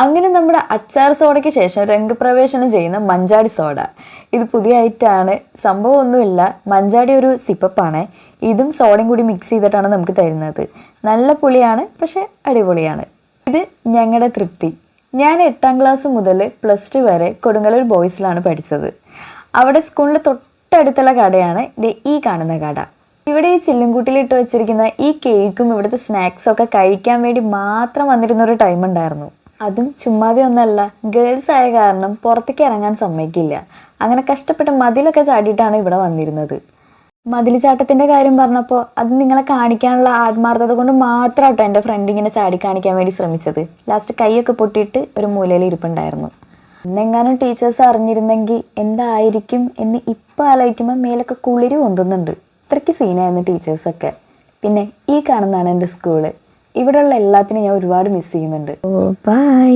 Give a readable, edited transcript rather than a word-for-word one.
അങ്ങനെ നമ്മുടെ അച്ചാർ സോഡയ്ക്ക് ശേഷം രംഗപ്രവേശനം ചെയ്യുന്ന മഞ്ചാടി സോഡ. ഇത് പുതിയ ഐറ്റാണ്, സംഭവമൊന്നുമില്ല. മഞ്ചാടി ഒരു സിപ്പപ്പാണ്. ഇതും സോഡയും കൂടി മിക്സ് ചെയ്തിട്ടാണ് നമുക്ക് തരുന്നത്. നല്ല പുളിയാണ്, പക്ഷെ അടിപൊളിയാണ്. ഇത് ഞങ്ങളുടെ തൃപ്തി. ഞാൻ 8ാം ക്ലാസ് മുതൽ +2 വരെ കൊടുങ്ങല്ലൂർ ബോയ്സിലാണ് പഠിച്ചത്. അവിടെ സ്കൂളിൽ തൊട്ടടുത്തുള്ള കടയാണ് ഈ കാണുന്ന കട. ഇവിടെ ഈ ചില്ലുംകൂട്ടിലിട്ട് വെച്ചിരിക്കുന്ന ഈ കേക്കും ഇവിടുത്തെ സ്നാക്സും ഒക്കെ കഴിക്കാൻ വേണ്ടി മാത്രം വന്നിരുന്നൊരു ടൈം ഉണ്ടായിരുന്നു. അതും ചുമ്മാതെ ഒന്നല്ല, ഗേൾസ് ആയ കാരണം പുറത്തേക്ക് ഇറങ്ങാൻ സമ്മതിക്കില്ല. അങ്ങനെ കഷ്ടപ്പെട്ട് മതിലൊക്കെ ചാടിയിട്ടാണ് ഇവിടെ വന്നിരുന്നത്. മതിൽ ചാട്ടത്തിൻ്റെ കാര്യം പറഞ്ഞപ്പോൾ അത് നിങ്ങളെ കാണിക്കാനുള്ള ആത്മാർത്ഥത കൊണ്ട് മാത്രമാട്ടോ എൻ്റെ ഫ്രണ്ട് ഇങ്ങനെ ചാടി കാണിക്കാൻ വേണ്ടി ശ്രമിച്ചത്. ലാസ്റ്റ് കൈയൊക്കെ പൊട്ടിയിട്ട് ഒരു മൂലയിൽ ഇരിപ്പുണ്ടായിരുന്നു. എന്നെങ്ങാനും ടീച്ചേഴ്സ് അറിഞ്ഞിരുന്നെങ്കിൽ എന്തായിരിക്കും എന്ന് ഇപ്പോൾ ആലോചിക്കുമ്പോൾ മേലൊക്കെ കുളിര് പൊന്തുന്നുണ്ട്. ഇത്രയ്ക്ക് സീനായിരുന്നു ടീച്ചേഴ്സൊക്കെ. പിന്നെ ഈ കാണുന്നതാണ് എൻ്റെ സ്കൂള്. ഇവിടെയുള്ള എല്ലാത്തിനും ഞാൻ ഒരുപാട് മിസ് ചെയ്യുന്നുണ്ട്. ഓ ബൈ.